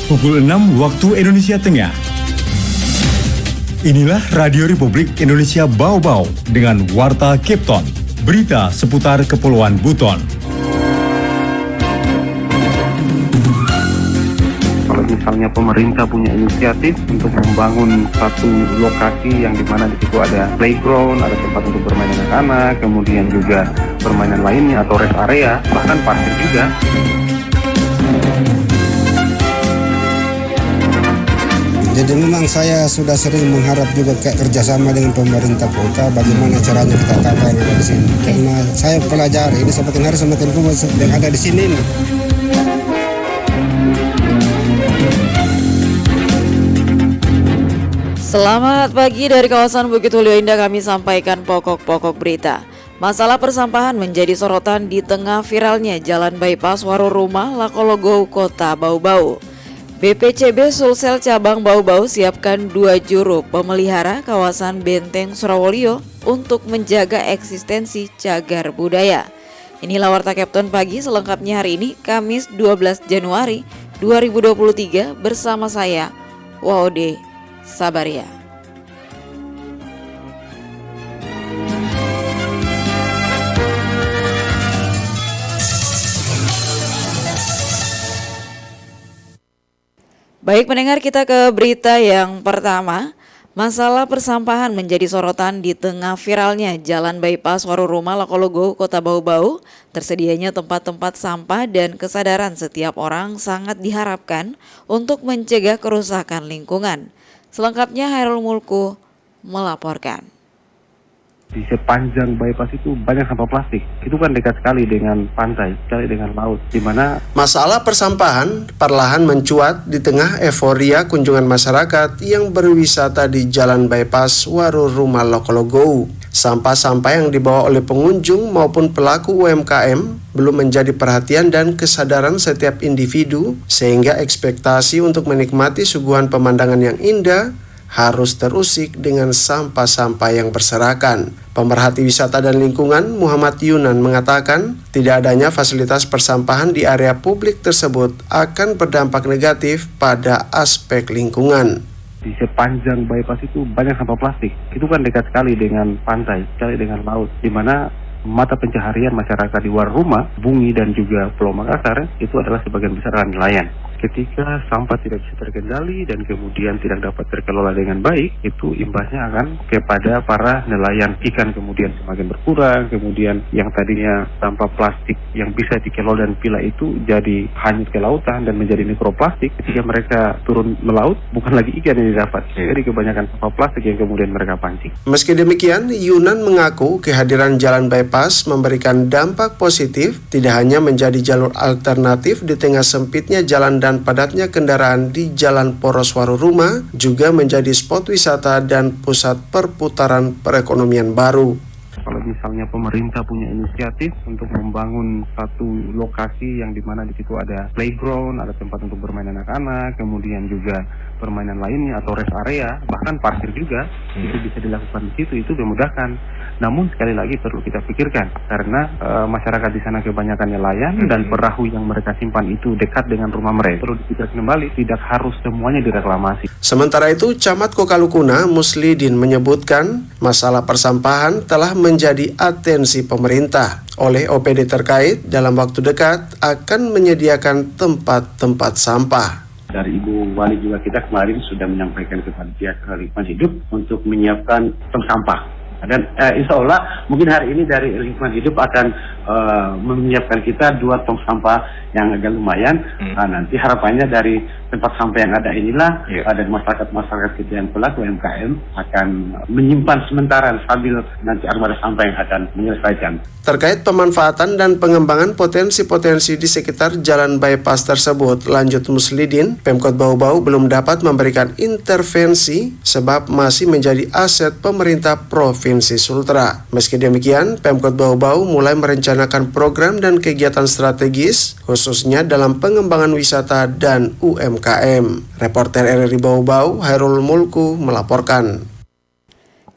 pukul 6 waktu Indonesia Tengah. Inilah Radio Republik Indonesia Bau-Bau dengan Warta Kipton, berita seputar Kepulauan Buton. Kalau misalnya pemerintah punya inisiatif untuk membangun satu lokasi yang dimana di situ ada playground, ada tempat untuk bermain anak-anak, kemudian juga permainan lainnya atau rest area, bahkan parkir juga. Jadi memang saya sudah sering mengharap juga kerjasama dengan pemerintah kota, bagaimana caranya kita tata yang ada di sini. Karena saya pelajari ini semakin hari semakin kuat yang ada di sini. Selamat pagi dari kawasan Bukit Hulu Indah, kami sampaikan pokok-pokok berita. Masalah persampahan menjadi sorotan di tengah viralnya jalan bypass Warurumah Lakologo Kota Bau-Bau. BPCB Sulsel Cabang Bau-Bau siapkan 2 juru pemelihara kawasan Benteng Surawolio untuk menjaga eksistensi cagar budaya. Inilah Warta Kipton pagi selengkapnya hari ini, Kamis 12 Januari 2023 bersama saya, Waude Sabaria. Baik pendengar, kita ke berita yang pertama. Masalah persampahan menjadi sorotan di tengah viralnya jalan bypass Warurumah Lakologo Kota Bau-Bau. Tersedianya tempat-tempat sampah dan kesadaran setiap orang sangat diharapkan untuk mencegah kerusakan lingkungan. Selengkapnya Hairul Mulku melaporkan. Di sepanjang bypass itu banyak sampah plastik. Itu kan dekat sekali dengan pantai, sekali dengan laut, di mana masalah persampahan perlahan mencuat di tengah euforia kunjungan masyarakat yang berwisata di Jalan Bypass Warurumah Lakologo. Sampah-sampah yang dibawa oleh pengunjung maupun pelaku UMKM belum menjadi perhatian dan kesadaran setiap individu, sehingga ekspektasi untuk menikmati suguhan pemandangan yang indah harus terusik dengan sampah-sampah yang berserakan. Pemerhati wisata dan lingkungan Muhammad Yunan mengatakan tidak adanya fasilitas persampahan di area publik tersebut akan berdampak negatif pada aspek lingkungan. di sepanjang bypass itu banyak sampah plastik. Itu kan dekat sekali dengan pantai, sekali dengan laut, di mana mata pencaharian masyarakat di Warurumah, Bungi dan juga Pulau Makassar itu adalah sebagian besar nelayan. Ketika sampah tidak bisa terkendali dan kemudian tidak dapat terkelola dengan baik, itu imbasnya akan kepada para nelayan. Ikan kemudian semakin berkurang, kemudian yang tadinya sampah plastik yang bisa dikelola dan pilah itu jadi hanyut ke lautan dan menjadi mikroplastik. Ketika mereka turun melaut, bukan lagi ikan yang didapat, jadi kebanyakan sampah plastik yang kemudian mereka pancing. Meski demikian, Yunan mengaku kehadiran jalan bypass memberikan dampak positif, tidak hanya menjadi jalur alternatif di tengah sempitnya jalan dan padatnya kendaraan di Jalan Poros Warurumah, juga menjadi spot wisata dan pusat perputaran perekonomian baru. Kalau misalnya pemerintah punya inisiatif untuk membangun satu lokasi yang dimana di situ ada playground, ada tempat untuk bermain anak-anak, kemudian juga permainan lainnya atau rest area, bahkan parkir juga, itu bisa dilakukan di situ, itu memudahkan. Namun sekali lagi perlu kita pikirkan, karena masyarakat di sana kebanyakan nelayan dan perahu yang mereka simpan itu dekat dengan rumah mereka. Perlu dipikirkan kembali, tidak harus semuanya direklamasi. Sementara itu, Camat Kokalukuna Muslidin menyebutkan masalah persampahan telah menjadi atensi pemerintah. Oleh OPD terkait, dalam waktu dekat akan menyediakan tempat-tempat sampah. Dari Ibu Wali juga kita kemarin sudah menyampaikan kepada pihak lingkungan hidup untuk menyiapkan tong sampah. Dan insya Allah mungkin hari ini dari lingkungan hidup akan menyiapkan kita 2 tong sampah yang agak lumayan. Nanti harapannya dari tempat sampah yang ada inilah dan masyarakat kita yang pelaku UMKM akan menyimpan sementara sambil nanti armada sampah yang akan menyelesaikan. Terkait pemanfaatan dan pengembangan potensi-potensi di sekitar jalan bypass tersebut, lanjut Muslidin, Pemkot Bau-Bau belum dapat memberikan intervensi sebab masih menjadi aset pemerintah Provinsi Sultra. Meski demikian, Pemkot Bau-Bau mulai merencanakan program dan kegiatan strategis, khususnya dalam pengembangan wisata dan UMKM. Reporter RRI Bau-Bau, Hairul Mulku melaporkan.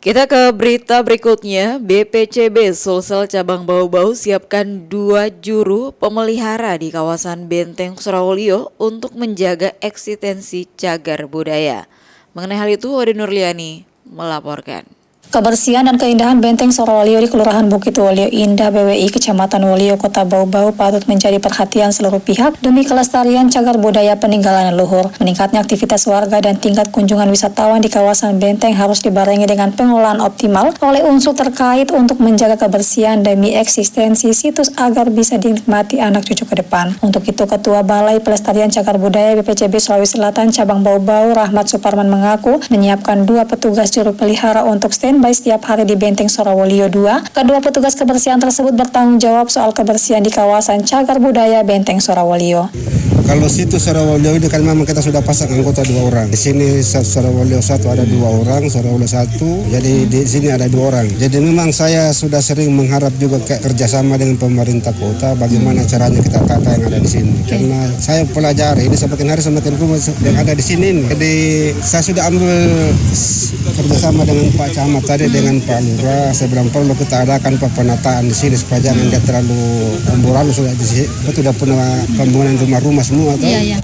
Kita ke berita berikutnya. BPCB Sulsel Cabang Bau-Bau siapkan 2 juru pemelihara di kawasan Benteng Surawolio untuk menjaga eksistensi cagar budaya. Mengenai hal itu, Wadi Nurliani melaporkan. Kebersihan dan keindahan Benteng Surawolio di Kelurahan Bukit Wolio Indah BWI Kecamatan Wolio Kota Bau-Bau patut menjadi perhatian seluruh pihak demi kelestarian cagar budaya peninggalan leluhur. Meningkatnya aktivitas warga dan tingkat kunjungan wisatawan di kawasan Benteng harus dibarengi dengan pengelolaan optimal oleh unsur terkait untuk menjaga kebersihan demi eksistensi situs agar bisa dinikmati anak cucu ke depan. Untuk itu, Ketua Balai Pelestarian Cagar Budaya BPCB Sulawesi Selatan Cabang Bau-Bau Rahmat Suparman mengaku menyiapkan 2 petugas juru pelihara untuk standby setiap hari di Benteng Surawolio 2. Kedua petugas kebersihan tersebut bertanggung jawab soal kebersihan di kawasan cagar budaya Benteng Surawolio. Kalau situs Surawolio ini kan memang kita sudah pasang anggota 2 orang. Di sini Surawolio 1 ada 2 orang, Surawolio 1. Jadi di sini ada 2 orang. Jadi memang saya sudah sering mengharap juga kerjasama dengan pemerintah kota bagaimana caranya kita tata yang ada di sini. Karena saya pelajari ini semakin hari semakin rumah yang ada di sini. Jadi saya sudah ambil kerjasama dengan Pak Camat tadi dengan Pak Lurah. Saya bilang perlu kita adakan penataan di sini supaya jangan dia terlalu amburadul sudah di sini. Itu sudah punya pembangunan rumah-rumah semua.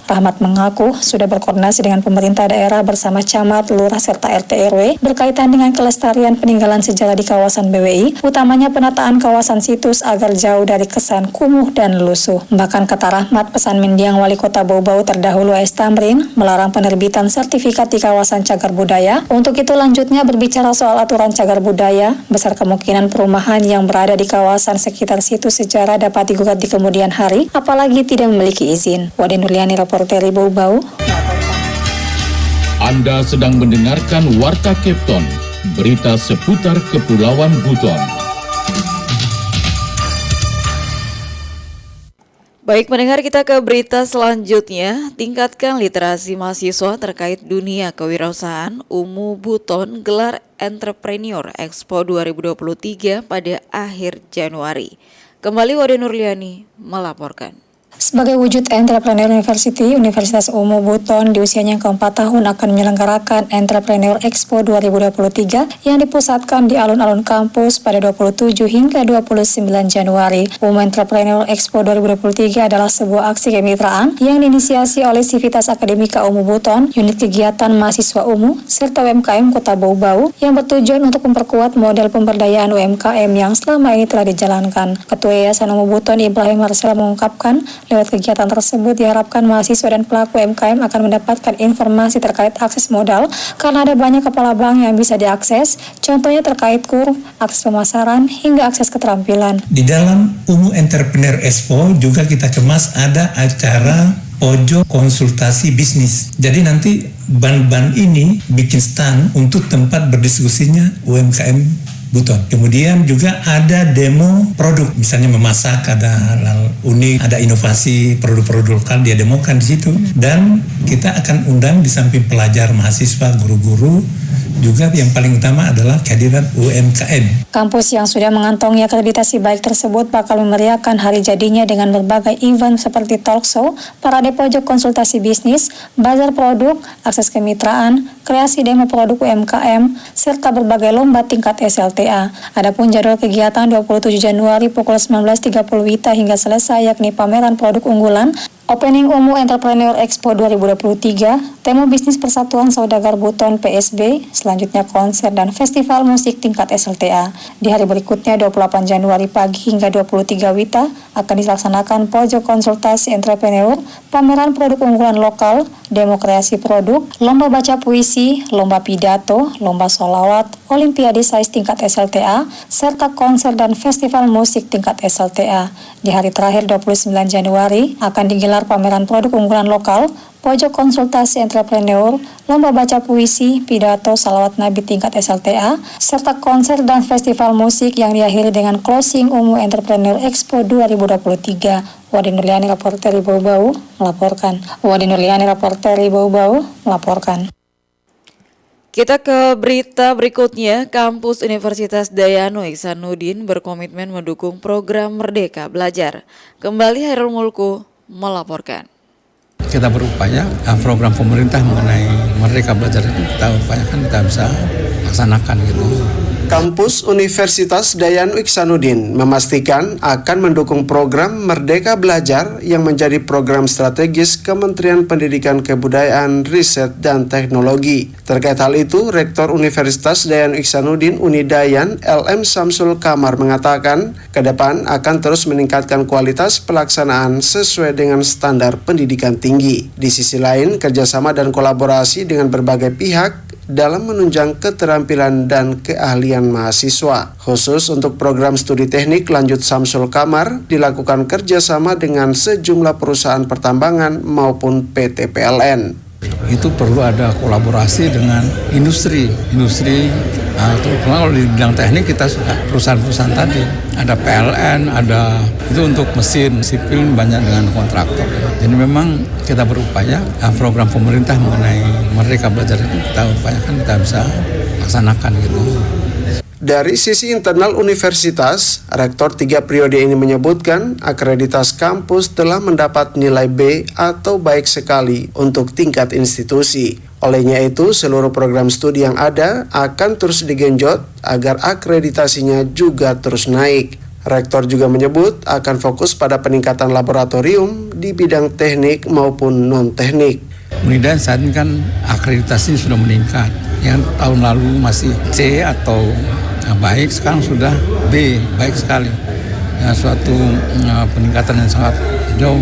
Rahmat mengaku sudah berkoordinasi dengan pemerintah daerah bersama camat, lurah serta RT RW berkaitan dengan kelestarian peninggalan sejarah di kawasan BWI, utamanya penataan kawasan situs agar jauh dari kesan kumuh dan lusuh. Bahkan kata Rahmat, pesan mendiang Wali Kota Bau-Bau terdahulu AS Tamrin melarang penerbitan sertifikat di kawasan cagar budaya. Untuk itu lanjutnya berbicara soal aturan cagar budaya, besar kemungkinan perumahan yang berada di kawasan sekitar situs sejarah dapat digugat di kemudian hari, apalagi tidak memiliki izin. Wadi Nurliani, reporter Bau-Bau. Anda sedang mendengarkan Warta Kepton, berita seputar Kepulauan Buton. Baik pendengar, kita ke berita selanjutnya. Tingkatkan literasi mahasiswa terkait dunia kewirausahaan. UMU Buton gelar Entrepreneur Expo 2023 pada akhir Januari. Kembali Wadi Nurliani melaporkan. Sebagai wujud Entrepreneur University, Universitas UMU Buton di usianya yang ke-4 tahun akan menyelenggarakan Entrepreneur Expo 2023 yang dipusatkan di alun-alun kampus pada 27 hingga 29 Januari. UMU Entrepreneur Expo 2023 adalah sebuah aksi kemitraan yang diinisiasi oleh Sivitas Akademika UMU Buton, unit kegiatan mahasiswa UMU, serta UMKM Kota Bau-Bau yang bertujuan untuk memperkuat model pemberdayaan UMKM yang selama ini telah dijalankan. Ketua Yayasan UMU Buton Ibrahim Marsela mengungkapkan, lewat kegiatan tersebut diharapkan mahasiswa dan pelaku UMKM akan mendapatkan informasi terkait akses modal karena ada banyak kepala bank yang bisa diakses, contohnya terkait KUR, akses pemasaran, hingga akses keterampilan. Di dalam UMU Entrepreneur Expo juga kita kemas ada acara pojok konsultasi bisnis. Jadi nanti ban-ban ini bikin stand untuk tempat berdiskusinya UMKM Buton. Kemudian juga ada demo produk, misalnya memasak, ada hal unik, ada inovasi produk-produk lokal dia demokan di situ. Dan kita akan undang di samping pelajar, mahasiswa, guru-guru, juga yang paling utama adalah kehadiran UMKM. Kampus yang sudah mengantongi akreditasi baik tersebut bakal memeriahkan hari jadinya dengan berbagai event seperti talk show, parade pojok konsultasi bisnis, bazar produk, akses kemitraan, kreasi demo produk UMKM, serta berbagai lomba tingkat SLTA. Adapun jadwal kegiatan 27 Januari pukul 19.30 WITA hingga selesai, yakni pameran produk unggulan, Opening UMU Entrepreneur Expo 2023, Temu Bisnis Persatuan Saudagar Buton PSB, selanjutnya konser dan festival musik tingkat SLTA. Di hari berikutnya 28 Januari pagi hingga 23 WITA akan dilaksanakan pojok konsultasi entrepreneur, pameran produk unggulan lokal, demo kreasi produk, lomba baca puisi, lomba pidato, lomba sholawat, olimpiade sais tingkat SLTA, serta konser dan festival musik tingkat SLTA. Di hari terakhir 29 Januari akan digelar pameran produk unggulan lokal, pojok konsultasi entrepreneur, lomba baca puisi, pidato, salawat Nabi tingkat SLTA, serta konser dan festival musik yang diakhiri dengan closing UMU Entrepreneur Expo 2023. Wadi Nurliani, reporter Bau-Bau melaporkan. Wadi Nurliani, reporter Bau-Bau melaporkan. Kita ke berita berikutnya. Kampus Universitas Dayanu Iksanuddin berkomitmen mendukung program Merdeka Belajar. Kembali Hairul Mulku melaporkan. kita berupaya program pemerintah mengenai Merdeka Belajar itu kita upayakan kita bisa laksanakan gitu. Kampus Universitas Dayan Iksanuddin memastikan akan mendukung program Merdeka Belajar yang menjadi program strategis Kementerian Pendidikan Kebudayaan, Riset, dan Teknologi. Terkait hal itu, Rektor Universitas Dayan Iksanuddin Unidayan LM Samsul Kamar mengatakan, ke depan akan terus meningkatkan kualitas pelaksanaan sesuai dengan standar pendidikan tinggi. Di sisi lain, kerjasama dan kolaborasi dengan berbagai pihak dalam menunjang keterampilan dan keahlian mahasiswa. Khusus untuk program studi teknik lanjut Samsul Kamar dilakukan kerjasama dengan sejumlah perusahaan pertambangan maupun PT PLN. Itu perlu ada kolaborasi dengan industri. Terutama kalau di bidang teknik kita sudah perusahaan-perusahaan tadi. Ada PLN, ada itu untuk mesin sipil banyak dengan kontraktor. Jadi memang kita berupaya program pemerintah mengenai Merdeka Belajar itu kita upayakan kita bisa laksanakan gitu. Dari sisi internal universitas, Rektor 3 periode ini menyebutkan akreditas kampus telah mendapat nilai B atau baik sekali untuk tingkat institusi. Olehnya itu, seluruh program studi yang ada akan terus digenjot agar akreditasinya juga terus naik. Rektor juga menyebut akan fokus pada peningkatan laboratorium di bidang teknik maupun non-teknik. Kemudian saat ini kan akreditasi sudah meningkat. Yang tahun lalu masih C atau baik, sekarang sudah B, baik sekali. Suatu peningkatan yang sangat jauh.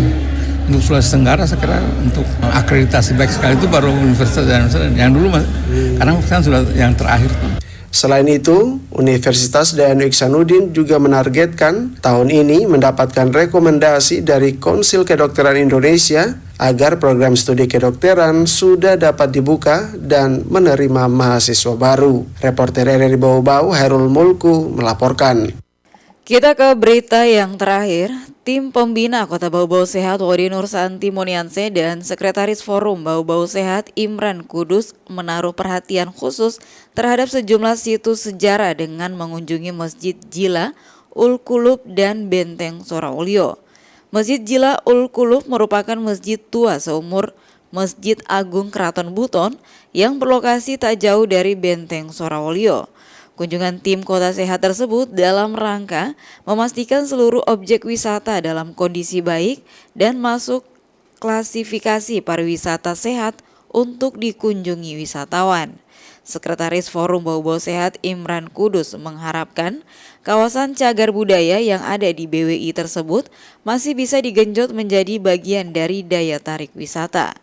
Untuk Sulawesi Tenggara saya kira untuk akreditasi baik sekali itu baru Universitas Dayan yang dulu karena sekarang sudah yang terakhir. Selain itu, Universitas Dayan Iksanuddin juga menargetkan tahun ini mendapatkan rekomendasi dari Konsil Kedokteran Indonesia agar program studi kedokteran sudah dapat dibuka dan menerima mahasiswa baru. Reporter RRI Bau-Bau, Hairul Mulku melaporkan. Kita ke berita yang terakhir. Tim pembina Kota Bau-Bau Sehat Wadi Nursanti Monianse dan Sekretaris Forum Bau-Bau Sehat Imran Kudus menaruh perhatian khusus terhadap sejumlah situs sejarah dengan mengunjungi Masjid Jila, Ul Qulub, dan Benteng Soraulyo. Masjid Jila Ul Qulub merupakan masjid tua seumur Masjid Agung Keraton Buton yang berlokasi tak jauh dari Benteng Soraulyo. Kunjungan tim Kota Sehat tersebut dalam rangka memastikan seluruh objek wisata dalam kondisi baik dan masuk klasifikasi pariwisata sehat untuk dikunjungi wisatawan. Sekretaris Forum Bau-Bau Sehat Imran Kudus mengharapkan kawasan cagar budaya yang ada di BWI tersebut masih bisa digenjot menjadi bagian dari daya tarik wisata.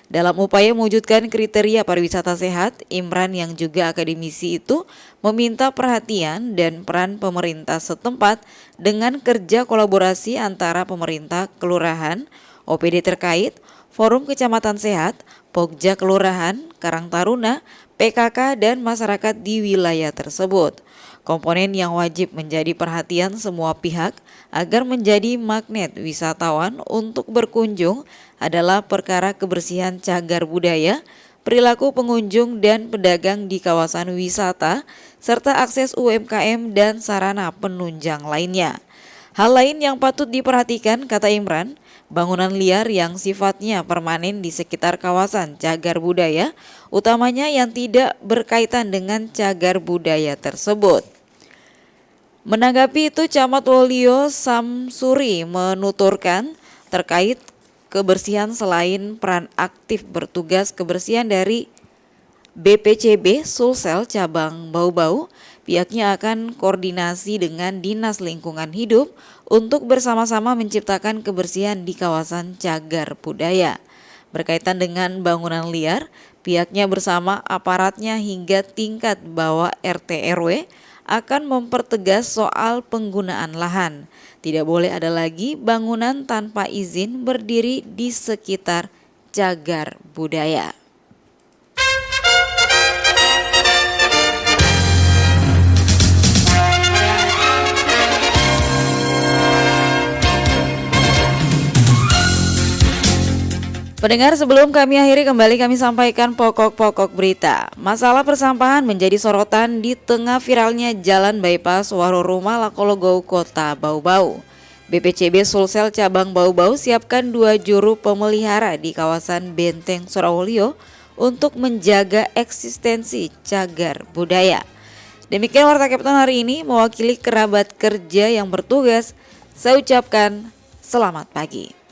Dalam upaya mewujudkan kriteria pariwisata sehat, Imran yang juga akademisi itu meminta perhatian dan peran pemerintah setempat dengan kerja kolaborasi antara pemerintah kelurahan, OPD terkait, Forum Kecamatan Sehat, Pokja Kelurahan, Karang Taruna, PKK, dan masyarakat di wilayah tersebut. Komponen yang wajib menjadi perhatian semua pihak agar menjadi magnet wisatawan untuk berkunjung adalah perkara kebersihan cagar budaya, perilaku pengunjung dan pedagang di kawasan wisata, serta akses UMKM dan sarana penunjang lainnya. Hal lain yang patut diperhatikan, kata Imran, bangunan liar yang sifatnya permanen di sekitar kawasan cagar budaya, utamanya yang tidak berkaitan dengan cagar budaya tersebut. Menanggapi itu, Camat Wolio Samsuri menuturkan terkait kebersihan selain peran aktif bertugas kebersihan dari BPCB Sulsel Cabang Bau-Bau, pihaknya akan koordinasi dengan Dinas Lingkungan Hidup untuk bersama-sama menciptakan kebersihan di kawasan cagar budaya. Berkaitan dengan bangunan liar, pihaknya bersama aparatnya hingga tingkat bawah RT RW akan mempertegas soal penggunaan lahan. Tidak boleh ada lagi bangunan tanpa izin berdiri di sekitar cagar budaya. Pendengar, sebelum kami akhiri kembali kami sampaikan pokok-pokok berita. Masalah persampahan menjadi sorotan di tengah viralnya jalan bypass Waroruma Lakologou Kota Bau-Bau. BPCB Sulsel Cabang Bau-Bau siapkan 2 juru pemelihara di kawasan Benteng Surawolio untuk menjaga eksistensi cagar budaya. Demikian Warta Kepton hari ini, mewakili kerabat kerja yang bertugas, saya ucapkan selamat pagi.